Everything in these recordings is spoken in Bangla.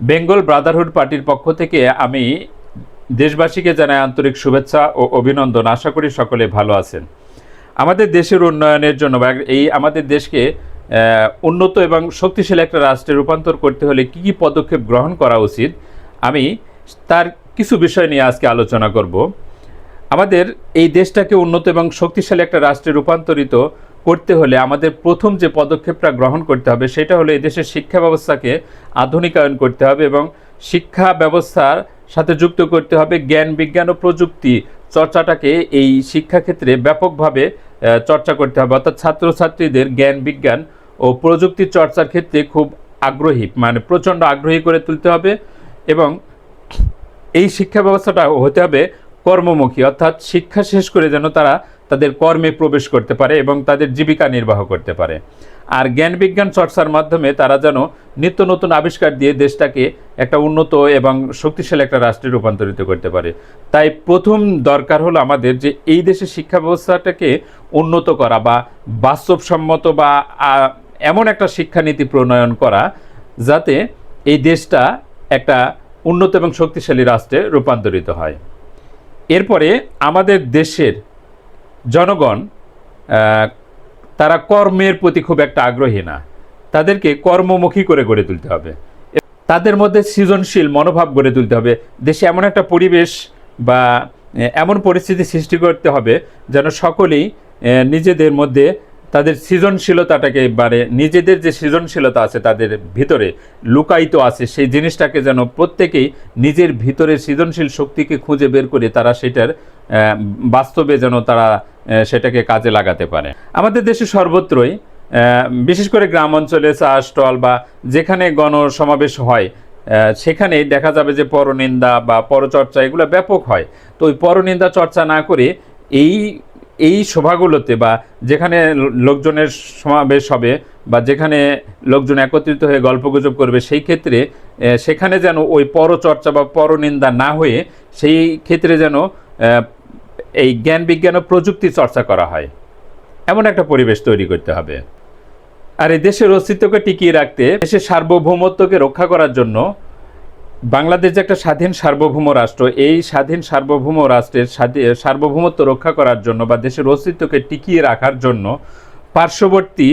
বেঙ্গল ব্রাদারহুড পার্টির পক্ষ থেকে আমি দেশবাসীকে জানাই আন্তরিক শুভেচ্ছা ও অভিনন্দন। আশা করি সকলে ভালো আছেন। আমাদের দেশের উন্নয়নের জন্য বা এই আমাদের দেশকে উন্নত এবং শক্তিশালী একটা রাষ্ট্রে রূপান্তর করতে হলে কী কী পদক্ষেপ গ্রহণ করা উচিত, আমি তার কিছু বিষয় নিয়ে আজকে আলোচনা করব। আমাদের এই দেশটাকে উন্নত এবং শক্তিশালী একটা রাষ্ট্রে রূপান্তরিত করতে হলে আমাদের প্রথম যে পদক্ষেপটা গ্রহণ করতে হবে সেটা হলো এই দেশের শিক্ষা ব্যবস্থাকে আধুনিকায়ন করতে হবে এবং শিক্ষা ব্যবস্থার সাথে যুক্ত করতে হবে জ্ঞান বিজ্ঞান ও প্রযুক্তি চর্চাটাকে এই শিক্ষাক্ষেত্রে ব্যাপকভাবে চর্চা করতে হবে। অর্থাৎ ছাত্রছাত্রীদের জ্ঞান বিজ্ঞান ও প্রযুক্তি চর্চার ক্ষেত্রে খুব আগ্রহী, মানে প্রচণ্ড আগ্রহী করে তুলতে হবে এবং এই শিক্ষা ব্যবস্থাটা হতে হবে কর্মমুখী, অর্থাৎ শিক্ষা শেষ করে যেন তারা তাদের কর্মে প্রবেশ করতে পারে এবং তাদের জীবিকা নির্বাহ করতে পারে। আর জ্ঞান বিজ্ঞান চর্চার মাধ্যমে তারা যেন নিত্য নতুন আবিষ্কার দিয়ে দেশটাকে একটা উন্নত এবং শক্তিশালী একটা রাষ্ট্রে রূপান্তরিত করতে পারে। তাই প্রথম দরকার হলো আমাদের যে এই দেশের শিক্ষা ব্যবস্থাটাকে উন্নত করা বা বাস্তবসম্মত বা এমন একটা শিক্ষানীতি প্রণয়ন করা যাতে এই দেশটা একটা উন্নত এবং শক্তিশালী রাষ্ট্রে রূপান্তরিত হয়। এরপরে আমাদের দেশের জনগণ তারা কর্মের প্রতি খুব একটা আগ্রহী না, তাদেরকে কর্মমুখী করে গড়ে তুলতে হবে, তাদের মধ্যে সৃজনশীল মনোভাব গড়ে তুলতে হবে। দেশে এমন একটা পরিবেশ বা এমন পরিস্থিতি সৃষ্টি করতে হবে যেন সকলেই নিজেদের মধ্যে তাদের সৃজনশীলতাটাকে বাড়ে, নিজেদের যে সৃজনশীলতা আছে তাদের ভিতরে লুকায়িত আছে সেই জিনিসটাকে যেন প্রত্যেকেই নিজের ভিতরে সৃজনশীল শক্তিকে খুঁজে বের করে তারা সেটার বাস্তবে যেন তারা সেটাকে কাজে লাগাতে পারে। আমাদের দেশে সর্বত্রই বিশেষ করে গ্রাম অঞ্চলে চা স্টল বা যেখানে গণসমাবেশ হয় সেখানে দেখা যাবে যে পরনিন্দা বা পরচর্চা এগুলো ব্যাপক হয়। তো ওই পরনিন্দা চর্চা না করে এই সভাগুলোতে বা যেখানে লোকজনের সমাবেশ হবে বা যেখানে লোকজন একত্রিত হয়ে গল্পগুজব করবে সেই ক্ষেত্রে সেখানে যেন ওই পরচর্চা বা পরনিন্দা না হয়ে সেই ক্ষেত্রে যেন এই জ্ঞান বিজ্ঞান ও প্রযুক্তি চর্চা করা হয়, এমন একটা পরিবেশ তৈরি করতে হবে। আর এই দেশের অস্তিত্বকে টিকিয়ে রাখতে, দেশের সার্বভৌমত্বকে রক্ষা করার জন্য বাংলাদেশ যে একটা স্বাধীন সার্বভৌম রাষ্ট্র, এই স্বাধীন সার্বভৌম রাষ্ট্রের সার্বভৌমত্ব রক্ষা করার জন্য বা দেশের অস্তিত্বকে টিকিয়ে রাখার জন্য পার্শ্ববর্তী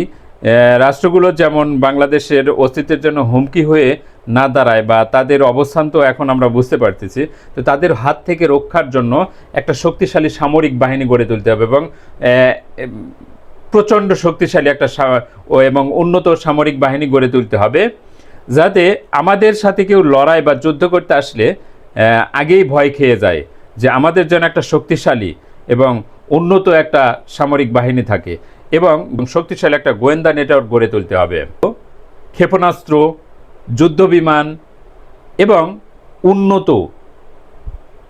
রাষ্ট্রগুলো যেমন বাংলাদেশের অস্তিত্বের জন্য হুমকি হয়ে না দাঁড়ায় বা তাদের অবস্থান তো এখন আমরা বুঝতে পারতেছি, তো তাদের হাত থেকে রক্ষার জন্য একটা শক্তিশালী সামরিক বাহিনী গড়ে তুলতে হবে এবং প্রচণ্ড শক্তিশালী একটা এবং উন্নত সামরিক বাহিনী গড়ে তুলতে হবে যাতে আমাদের সাথে কেউ লড়াই বা যুদ্ধ করতে আসলে আগেই ভয় খেয়ে যায় যে আমাদের জন্য একটা শক্তিশালী এবং উন্নত একটা সামরিক বাহিনী থাকে এবং শক্তিশালী একটা গোয়েন্দা নেটওয়ার্ক গড়ে তুলতে হবে। ক্ষেপণাস্ত্র, যুদ্ধবিমান এবং উন্নত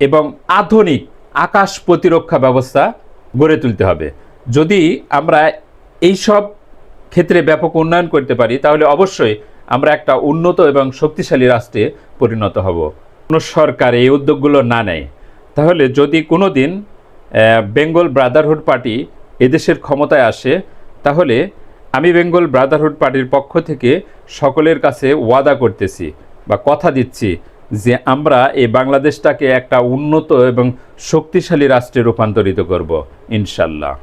এবং আধুনিক আকাশ প্রতিরক্ষা ব্যবস্থা গড়ে তুলতে হবে। যদি আমরা এই সব ক্ষেত্রে ব্যাপক উন্নয়ন করতে পারি তাহলে অবশ্যই আমরা একটা উন্নত এবং শক্তিশালী রাষ্ট্রে পরিণত হব। কোনো সরকার এই উদ্যোগগুলো না নেয় তাহলে যদি কোনো দিন বেঙ্গল ব্রাদারহুড পার্টি এদেশের ক্ষমতায় আসে তাহলে আমি বেঙ্গল ব্রাদারহুড পার্টির পক্ষ থেকে সকলের কাছে ওয়াদা করতেছি বা কথা দিচ্ছি যে আমরা এই বাংলাদেশটাকে একটা উন্নত এবং শক্তিশালী রাষ্ট্রে রূপান্তরিত করব ইনশাল্লাহ।